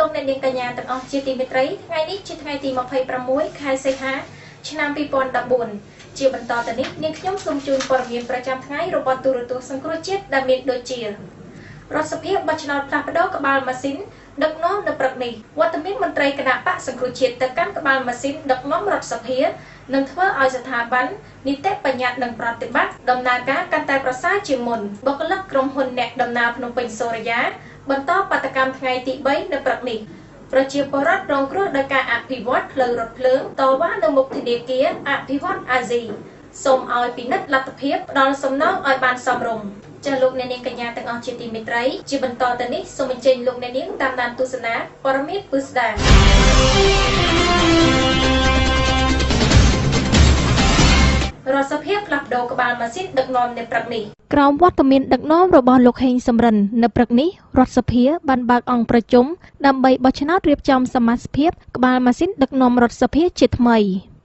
លោកអ្នកនាងកញ្ញាទាំងអស់ជាទីមេត្រីថ្ងៃនេះជាថ្ងៃទី26ខែសីហាឆ្នាំ2014ជាបន្តទៅនេះនាងខ្ញុំសូមជូនព័ត៌មានប្រចាំថ្ងៃរបស់ទូរទស្សន៍សង្គ្រោះជាតិដែលមានដូចជារដ្ឋសភាបោះឆ្នោតផ្លាស់ប្តូរក្បាលម៉ាស៊ីនដឹកនាំនៅព្រឹកនេះវត្តមានមន្ត្រីគណៈបកសង្គ្រោះជាតិទៅកាន់ក្បាលម៉ាស៊ីនដឹកនាំរដ្ឋសភានឹងធ្វើឲ្យស្ថាប័ននីតិបញ្ញត្តិនិងប្រតិបត្តិដំណើរការកាន់តែប្រសើរជាងមុនបុគ្គលិកក្រុមហ៊ុនអ្នកដំណើរភ្នំពេញសូរិយាបន្តបាតកម្មថ្ងៃទី3នៅព្រឹកនេះប្រជាពលរដ្ឋរងគ្រោះដោយការអភិវឌ្ឍផ្លូវរថភ្លើងតវ៉ានៅមុខធនាគារអភិវឌ្ឍអាស៊ីសូមឲ្យពិនិត្យលទ្ធភាពផ្ដល់សំណងឲ្យបានសមរម្យចាលោកអ្នកនាងកញ្ញាទាំងអស់ជាទីមេត្រីជាបន្តទៅនេះសូមអញ្ជើញលោកអ្នកនាងតាមដានទស្សនាព័ត៌មានពិស្ដារដ្ឋសភាផ្លាស់ប្ដូរក្បាលម៉ាស៊ីនដឹកនាំនៅព្រឹកនេះក្រោមវត្តមានដឹកនាំរបស់លោកហេងសំរិននៅព្រឹកនេះរដ្ឋសភាបានបើកអង្គប្រជុំដើម្បីបោះឆ្នោតរៀបចំសមាជិកក្បាលម៉ាស៊ីនដឹកនាំរដ្ឋសភាជាថ្មី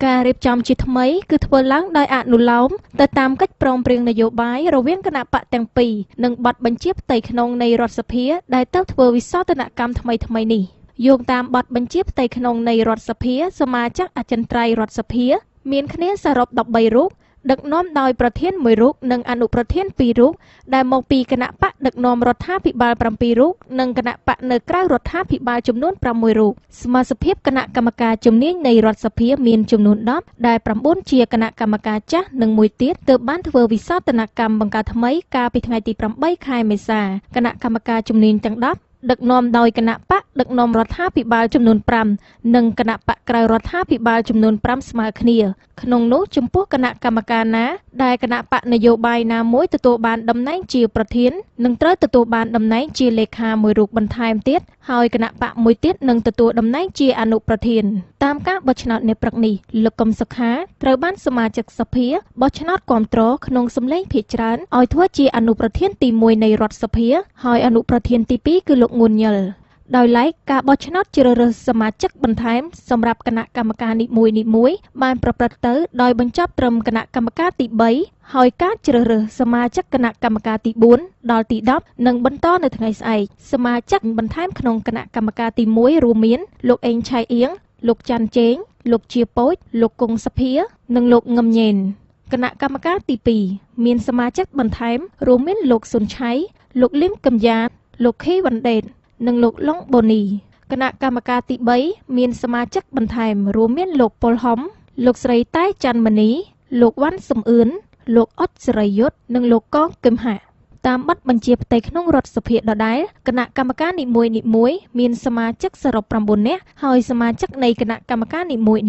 ការរៀបចំជាថ្មីគឺធ្វើឡើងដោយអនុលោមទៅតាមកិច្ចព្រមព្រៀងនយោបាយរវាងគណៈបកទាំងពីរនិងបទបញ្ជាផ្ទៃក្នុងនៃរដ្ឋសភាដែលទៅធ្វើវិសោធនកម្មថ្មីនេះយោងតាមបទបញ្ជាផ្ទៃក្នុងនៃរដ្ឋសភាសមាជិកអចិន្ត្រៃយ៍រដ្ឋសភាមានគ្នាសរុប13រូបដឹកនាំដោយប្រធាន1រូបនិងអនុប្រធាន2រូបដែលមកពីគណៈបកដឹកនាំរដ្ឋាភិបាល7រូបនិងគណៈបកនៅក្រៅរដ្ឋាភិបាលចំនួន6រូបសមាជិកគណៈកម្មការជំនាញនៃរដ្ឋសភាមានចំនួន10ដែល9ជាគណៈកម្មការចាស់និងមួយទៀតទើបបានធ្វើវិសោធនកម្មបង្កើតថ្មីកាលពីថ្ងៃទី8ខែមេសាគណៈកម្មការជំនាញទាំង10ដឹកនាំដោយគណៈបកដឹកនាំរដ្ឋាភិបាលចំនួន5និងគណៈបកក្រៅរដ្ឋាភិបាលចំនួន5ស្មើគ្នាក្នុងនោះចំពោះគណៈកម្មការណាដែលគណៈបកនយោបាយណាមួយទទួលបានតំណែងជាប្រធាននឹងត្រូវទទួលបានតំណែងជាលេខាមួយរូបបន្ថែមទៀតហើយគណៈបកមួយទៀតនឹងទទួលតំណែងជាអនុប្រធានតាមការបោះឆ្នោតនៅព្រឹកនេះលោកកឹមសុខាត្រូវបានសមាជិកសភាបោះឆ្នោតគាំទ្រក្នុងសម្លេងភាគច្រើនឲ្យធ្វើជាអនុប្រធានទី1នៃរដ្ឋសភាហើយអនុប្រធានទី2គឺលោកងួនញិលដោយឡែកការបោះឆ្នោតជ្រើសរើសសមាជិកបន្ថែមសម្រាប់គណៈកម្មការនីមួយៗបានប្រព្រឹត្តទៅដោយបញ្ចប់ត្រឹមគណៈកម្មការទី3ហើយការជ្រើសរើសសមាជិកគណៈកម្មការទី4ដល់ទី10នឹងបន្តនៅថ្ងៃស្អែកសមាជិកបន្ថែមក្នុងគណៈកម្មការទី1រួមមានលោកអេងឆៃអៀងលោកច័ន្ទជេងលោកជាពូចលោកគង់សភានិងលោកងឹមញេនគណៈកម្មការទី2មានសមាជិកបន្ថែមរួមមានលោកសុនឆៃលោកលឹមកំយ៉ាតលោកខីវ៉ាន់ដេតនិងលោកឡុងបូនីគណៈកម្មការទី3មានសមាជិកបន្ថែមរួមមានលោកប៉ុលហំលោកស្រីតែច័ន្ទមនីលោកវ៉ាន់សំអឿនលោកអុតសេរីយុទ្ធនិងលោកកងគឹមហាតាមបទបញ្ជាផ្ទៃក្នុងរដ្ឋសភាដដែលគណៈកម្មការនីមួយៗមានសមាជិកសរុប9នាក់ហើយសមាជិកនៃគណៈកម្មការនីមួយៗ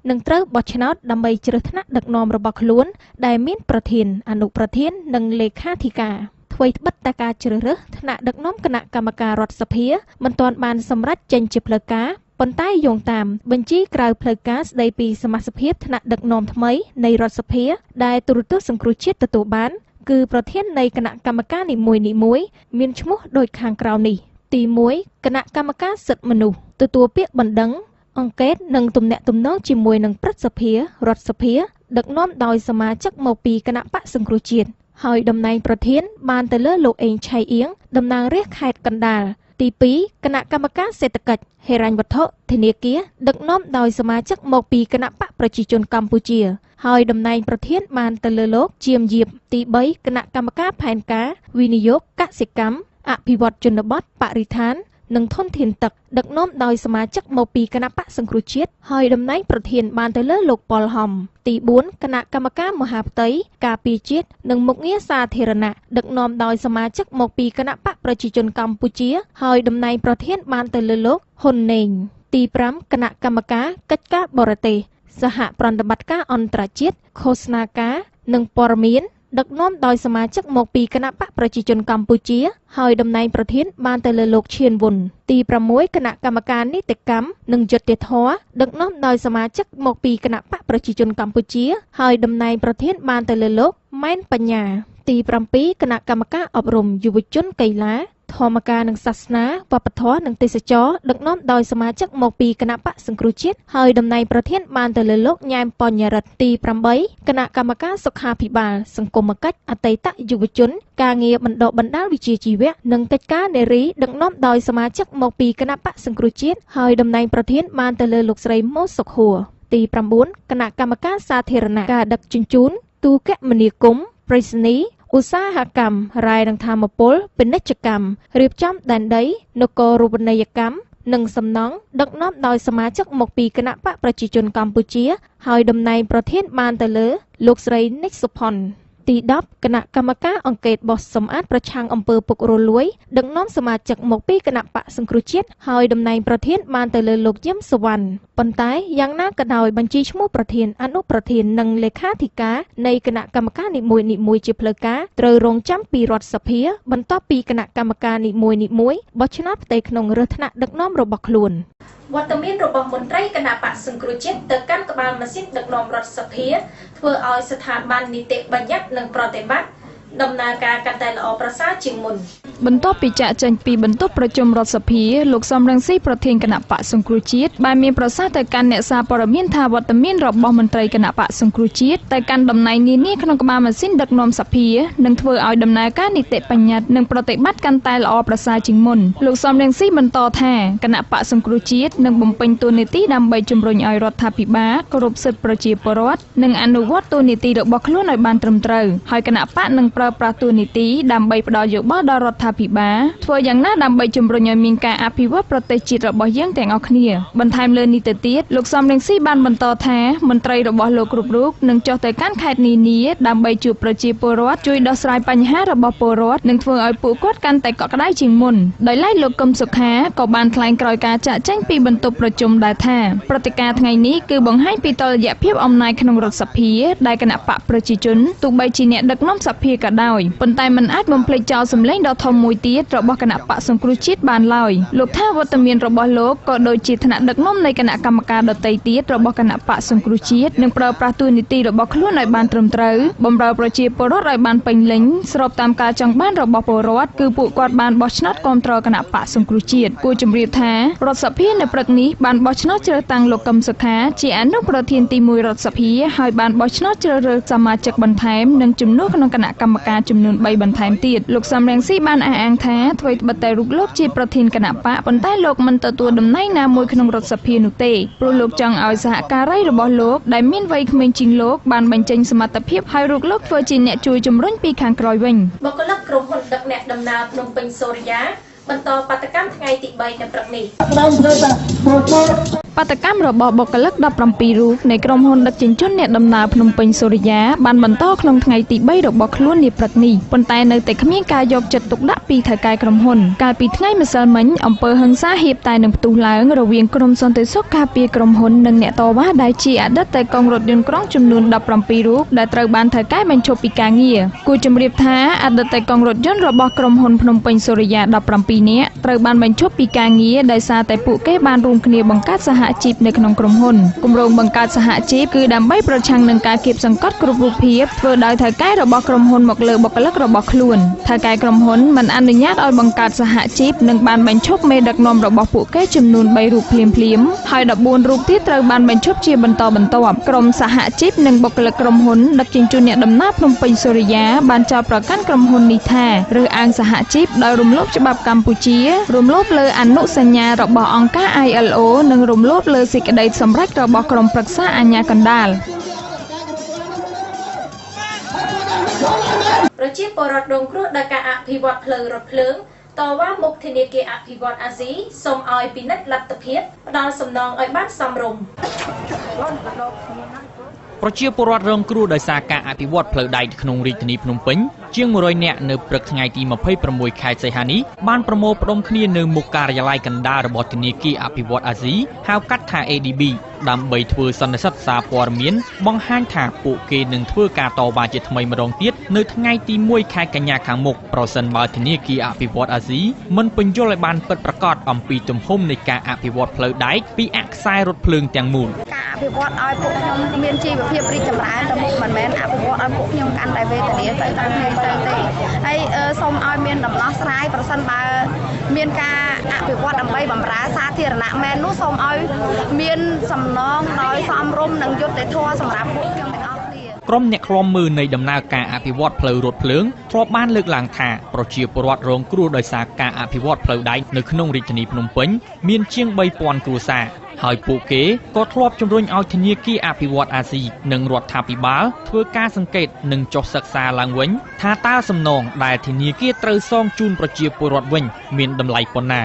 នឹងត្រូវបោះឆ្នោតដើម្បីជ្រើសថ្នាក់ដឹកនាំរបស់ខ្លួនដែលមានប្រធានអនុប្រធាននិងលេខាធិការអ្វីត្បិតតែការជ្រើសរើសថ្នាក់ដឹកនាំគណៈកម្មការរដ្ឋសភាមិនទាន់បានសម្រេចចេញជាផ្លូវការប៉ុន្តែយោងតាមបញ្ជីក្រៅផ្លូវការស្ដីពីសមាជិកថ្នាក់ដឹកនាំថ្មីនៃរដ្ឋសភាដែលទូរទស្សន៍សង្គ្រោះជាតិទទួលបានគឺប្រធាននៃគណៈកម្មការនីមួយៗមានឈ្មោះដូចខាងក្រោមនេះទី1គណៈកម្មការសិទ្ធិមនុស្សទទួលពាក្យបណ្ដឹងអង្កេតនិងទំនាក់ទំនងជាមួយនឹងព្រឹទ្ធសភារដ្ឋសភាដឹកនាំដោយសមាជិកមកពីគណៈបកសង្គ្រោះជាតិហើយតំណែងប្រធានបានទៅលើលោកអេងឆៃអៀងតំណាងរាស្ត្រខេត្តកណ្ដាលទី2គណៈកម្មការសេដ្ឋកិច្ចហិរញ្ញវត្ថុធនាគារដឹកនាំដោយសមាជិកមកពីគណៈបកប្រជាជនកម្ពុជាហើយតំណែងប្រធានបានទៅលើលោកជាមយាបទី3គណៈកម្មការផែនការវិនិយោគកសិកម្មអភិវឌ្ឍជនបទបរិស្ថាននិងធនធានទឹកដឹកនាំដោយសមាជិកមកពីគណៈបកសង្គ្រោះជាតិហើយតំណែងប្រធានបានទៅលើលោកប៉ុលហំទី4គណៈកម្មការមហាផ្ទៃការពារជាតិនិងមុខងារសាធារណៈដឹកនាំដោយសមាជិកមកពីគណៈបកប្រជាជនកម្ពុជាហើយតំណែងប្រធានបានទៅលើលោកហ៊ុនណេងទី5គណៈកម្មការកិច្ចការបរទេសសហប្រតិបត្តិការអន្តរជាតិឃោសនាការនិងព័ត៌មានដឹកនាំដោយសមាជិកមកពីគណៈបកប្រជាជនកម្ពុជាហើយតំណែងប្រធានបានទៅលើលោកឈៀនវុនទី6គណៈកម្មការនីតិកម្មនិងយុត្តិធម៌ដឹកនាំដោយសមាជិកមកពីគណៈបកប្រជាជនកម្ពុជាហើយតំណែងប្រធានបានទៅលើលោកម៉ែនបញ្ញាទី7គណៈកម្មការអប់រំយុវជនកីឡា ធម្មការនិងសាសនាវប្បធម៌និងទេសចរដឹកនាំដោយសមាជិកមកពីគណៈបកសង្គ្រោះជាតិហើយតំណែងប្រធានបានទៅលើលោកញ៉ែមបញ្ញរិទ្ធទី 8 គណៈកម្មការសុខាភិបាលសង្គមកិច្ចអតីតយុវជនការងារបណ្ដុះបណ្ដាលវិជ្ជាជីវៈនិងកិច្ចការនារីដឹកនាំដោយសមាជិកមកពីគណៈបកសង្គ្រោះជាតិហើយតំណែងប្រធានបានទៅលើលោកស្រីម៉ូសុខហួរទី 9 គណៈកម្មការសាធារណៈការដឹកជញ្ជូនទូរគមនាគមន៍ប្រៃសណីយ៍ឧស្សាហកម្មរាយនឹងធម្មពលពាណិជ្ជកម្មរៀបចំដែនដីនគររូបនីយកម្មនិងសំណង់ដឹកនាំដោយសមាជិកមកពីគណៈបកប្រជាជនកម្ពុជាហើយតំណែងប្រធានបានទៅលើលោកស្រីនិចសុផុនទី 10 គណៈកម្មការអង្កេតបោះសម្អាតប្រឆាំងអំពើពុករលួយដឹកនាំសមាជិកមកពីគណៈបកសង្គ្រោះជាតិហើយតំណែងប្រធានបានទៅលើលោកយឹមសុវណ្ណប៉ុន្តែយ៉ាងណាក៏ដោយបញ្ជីឈ្មោះប្រធានអនុប្រធាននិងលេខាធិការនៃគណៈកម្មការនីមួយៗជាផ្លូវការត្រូវរងចាំពីរដ្ឋសភាបន្ទាប់ពីគណៈកម្មការនីមួយៗបោះឆ្នោតផ្ទៃក្នុងរើសថ្នាក់ដឹកនាំរបស់ខ្លួនវត្តមានរបស់មន្ត្រីគណៈបកសង្គ្រោះជាតិទៅកាន់ក្បាលម៉ាស៊ីនដឹកនាំរដ្ឋសភាធ្វើឲ្យស្ថាប័ននីតិបញ្ញត្តិនិងប្រតិបត្តិដំណើរការកាន់តែល្អប្រសើរជាងមុនបន្ទាប់ពីចាក់ចេញពីបន្ទប់ប្រជុំរដ្ឋសភាលោកសំរងស៊ីប្រធានគណៈបកសង្គ្រោះជាតិបានមានប្រសាសន៍ទៅកាន់អ្នកសារព័ត៌មានថាវត្តមានរបស់មន្ត្រីគណៈបកសង្គ្រោះជាតិទៅកាន់តំណែងនានាក្នុងក្បាលម៉ាស៊ីនដឹកនាំសភានឹងធ្វើឲ្យដំណើរការនីតិបញ្ញត្តិនិងប្រតិបត្តិកាន់តែល្អប្រសើរជាងមុនលោកសំរងស៊ីបន្តថាគណៈបកសង្គ្រោះជាតិនឹងបំពេញតួនាទីដើម្បីជំរុញឲ្យរដ្ឋាភិបាលគោរពសិទ្ធិប្រជាពលរដ្ឋនិងអនុវត្តតួនាទីរបស់ខ្លួនឲ្យបានត្រឹមត្រូវហើយគណៈបកនឹងប្រើប្រាស់តួនាទីដើម្បីផ្ដល់យោបល់ដល់រដ្ឋាភិបាលធ្វើយ៉ាងណាដើម្បីជំរុញឲ្យមានការអភិវឌ្ឍប្រទេសជាតិរបស់យើងទាំងអស់គ្នាបន្ថែមលើនេះទៅទៀតលោកសំរងស៊ីបានបន្តថាមន្ត្រីរបស់លោកគ្រប់រូបនឹងចុះទៅកាន់ខេត្តនានាដើម្បីជួបប្រជាពលរដ្ឋជួយដោះស្រាយបញ្ហារបស់ពលរដ្ឋនិងធ្វើឲ្យពួកគាត់កាន់តែកក់ក្ដៅជាងមុនដោយឡែកលោកកឹមសុខាក៏បានថ្លែងក្រោយការចាក់ចែងពីបន្ទប់ប្រជុំដែរថាព្រឹត្តិការណ៍ថ្ងៃនេះគឺបង្ហាញពីតុល្យភាពអំណាចក្នុងរដ្ឋសភាដែលគណៈបកប្រជាជនទោះបីជាអ្នកដឹកនាំសភាក៏ដោយប៉ុន្តែมันអាចបំភ្លេចចោលសម្លេងដ៏ធំមួយទៀតរបស់គណៈបកសង្គ្រោះជាតិបានឡើយលោកថាវត្តមានរបស់លោកក៏ដូចជាថ្នាក់ដឹកនាំនៃគណៈកម្មការដទៃទៀតរបស់គណៈបកសង្គ្រោះជាតិនឹងប្រើប្រាស់តួនាទីរបស់ខ្លួនឲ្យបានត្រឹមត្រូវបម្រើប្រជាពលរដ្ឋឲ្យបានពេញលេញស្របតាមការចង់បានរបស់ពលរដ្ឋគឺពួកគាត់បានបោះឆ្នោតគាំទ្រគណៈបកសង្គ្រោះជាតិគួរជម្រាបថារដ្ឋសភានៅព្រឹកនេះបានបោះឆ្នោតជ្រើសតាំងលោកកឹមសុខាជាអនុប្រធានទី1រដ្ឋសភាហើយបានបោះឆ្នោតជ្រើសរើសសមាជិកបន្ថែមនិងជំនួសក្នុងគណៈកម្មការចំនួន3បន្ថែមទៀតលោកសំរងស៊ីបានអះអាងថាអ្វីត្បិតតែរូបលោកជាប្រធានគណៈបកប៉ុន្តែលោកមិនទទួលតំណែងណាមួយក្នុងរដ្ឋសភានោះទេព្រោះលោកចង់ឲ្យសហការីរបស់លោកដែលមានវ័យក្មេងជាងលោកបានបញ្ចេញសមត្ថភាពឲ្យរូបលោកធ្វើជាអ្នកជួយជំរុញពីខាងក្រោយវិញបុគ្គលិកក្រុមហ៊ុនដឹកអ្នកដំណើរភ្នំពេញសូរិយាបន្តបាតកម្មថ្ងៃទី3នៅព្រឹកនេះបាតកម្មរបស់បុគ្គលិក17រូបនៃក្រុមហ៊ុនដឹកជញ្ជូនអ្នកដំណើរភ្នំពេញសូរិយាបានបន្តក្នុងថ្ងៃទី3របស់ខ្លួននាព្រឹកនេះប៉ុន្តែនៅតែគ្មានការយកចិត្តទុកដាក់ពីថៅកែក្រុមហ៊ុនកាលពីថ្ងៃម្សិលមិញអំពើហិង្សាហៀបតែនឹងផ្ទុះឡើងរវាងក្រុមសន្តិសុខការពារក្រុមហ៊ុននិងអ្នកតវ៉ាដែលជាអតីតតែកងរថយន្តក្រុងចំនួន17រូបដែលត្រូវបានថៅកែបញ្ឈប់ពីការងារគួរជម្រាបថាអតីតតែកងរថយន្តរបស់ក្រុមហ៊ុនភ្នំពេញសូរិយា17នាក់ត្រូវបានបញ្ឈប់ពីការងារដោយសារតែពួកគេបានរួមគ្នាបង្កើតសហជីពនៅក្នុងក្រុមហ៊ុនគម្រោងបង្កើតសហជីពគឺដើម្បីប្រឆាំងនឹងការគាបសង្កត់គ្រប់រូបភាពធ្វើដោយថៅកែរបស់ក្រុមហ៊ុនមកលើបុគ្គលិករបស់ខ្លួនថៅកែក្រុមហ៊ុនមិនអនុញ្ញាតឲ្យបង្កើតសហជីពនិងបានបញ្ឈប់មេដឹកនាំរបស់ពួកគេចំនួន3រូបភ្លាមហើយ14រូបទៀតត្រូវបានបញ្ឈប់ជាបន្តបន្ទាប់ក្រុមសហជីពនិងបុគ្គលិកក្រុមហ៊ុនដឹកជញ្ជូនអ្នកដំណើរភ្នំពេញសូរិយាបានចោទប្រកាន់ក្រុមហ៊ុននេះថារើសអើងសហជីពដោយរំលោភច្បាប់កម្ពុជារំលោភលើអនុសញ្ញារបស់អង្គការ ILO និងរំលោភលើសេចក្តីសម្រេចរបស់ក្រុមប្រឹក្សាអាជ្ញាកណ្ដាលប្រជាពលរដ្ឋរងគ្រោះដោយការអភិវឌ្ឍផ្លូវរថភ្លើងតវ៉ាមុខធនាគារអភិវឌ្ឍអាស៊ីសូមឲ្យពិនិត្យលទ្ធភាពផ្ដល់សំណងឲ្យបានសមរម្យប្រជាពលរដ្ឋរងគ្រោះដោយសារការអភិវឌ្ឍផ្លូវដែកក្នុងរាជធានីភ្នំពេញជាង100នាក់នៅព្រឹកថ្ងៃទី26ខែសីហានេះបានប្រមូលផ្ដុំគ្នានៅមុខការិយាល័យកណ្ដាលរបស់ធនាគារអភិវឌ្ឍអាស៊ីហៅកាត់ថា ADB ដើម្បីធ្វើសន្និសីទសារព័ត៌មានបង្ហាញថាពួកគេនឹងធ្វើការតវ៉ាជាថ្មីម្ដងទៀតនៅថ្ងៃទី1ខែកញ្ញាខាងមុខប្រសិនបើធនាគារអភិវឌ្ឍអាស៊ីមិនបញ្យល់ឲ្យបានពិតប្រាកដអំពីទំហំនៃការអភិវឌ្ឍផ្លូវដែកពីអខ្សែរថភ្លើងទាំងមូលការ ភិវឌ្ឍឲ្យពួកខ្ញុំមានជីវភាពរីកចម្រើនទៅមុខមិនមែនអភិវឌ្ឍឲ្យពួកខ្ញុំកាន់តែវេទនាទៅទេហើយសូមឲ្យមានដំណោះស្រាយប្រសិនបើមានការអភិវឌ្ឍដើម្បីបម្រើសាធារណៈមែននោះសូមឲ្យមានសំណងដោយសមរម្យនិងយុត្តិធម៌សម្រាប់ពួកខ្ញុំទាំងអស់គ្នាក្រុមអ្នកឃ្លាំមើលនៃដំណើរការអភិវឌ្ឍផ្លូវរថភ្លើងធ្លាប់បានលើកឡើងថាប្រជាពលរដ្ឋរងគ្រោះដោយសារការអភិវឌ្ឍផ្លូវដែកនៅក្នុងរាជធានីភ្នំពេញមានជាង 3000 គ្រួសារហើយពួកគេក៏ធ្លាប់ជំរុញឲ្យធនាគារអភិវឌ្ឍអាស៊ីនិងរដ្ឋាភិបាលធ្វើការសង្កេតនិងចុះសិក្សាឡើងវិញថាតើសំណងដែលធនាគារត្រូវសងជូនប្រជាពលរដ្ឋវិញមានតម្លៃប៉ុណ្ណា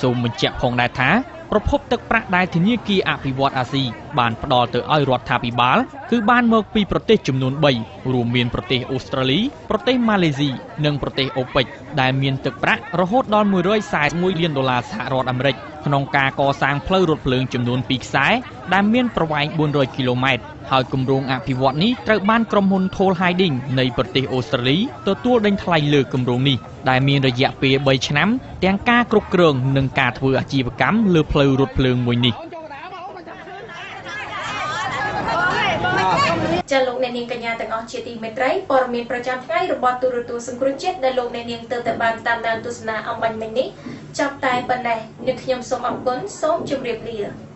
សូមបញ្ជាក់ផងដែរថាប្រភពទឹកប្រាក់ដែលធនាគារអភិវឌ្ឍអាស៊ីបានផ្ដល់ទៅឲ្យរដ្ឋាភិបាលគឺបានមកពីប្រទេសចំនួន3រួមមានប្រទេសអូស្ត្រាលីប្រទេសម៉ាឡេស៊ីនិងប្រទេសអូប៉ិកដែលមានទឹកប្រាក់រហូតដល់$141 លានសហរដ្ឋអាមេរិកក្នុងការកសាងផ្លូវរថភ្លើងចំនួន2ខ្សែដែលមានប្រវែង400គីឡូម៉ែត្រហើយគម្រោងអភិវឌ្ឍនេះត្រូវបានក្រុមហ៊ុន Toll Hiding នៃប្រទេសអូស្ត្រាលីទទួលដេញថ្លៃលើគម្រោងនេះដែលមានរយៈពេល3ឆ្នាំទាំងការគ្រប់គ្រងនិងការធ្វើអាជីវកម្មលើផ្លូវរថភ្លើងមួយនេះចាលោកអ្នកនាងកញ្ញាទាំងអស់ជាទីមេត្រីព័ត៌មានប្រចាំថ្ងៃរបស់ទូរទស្សន៍សង្គ្រោះជាតិដែលលោកអ្នកនាងទៅបានតាមដានទស្សនាអំបញ្ញមិញនេះចាប់តែប៉ុណ្ណេះនាងខ្ញុំសូមអរគុណសូមជម្រាបលា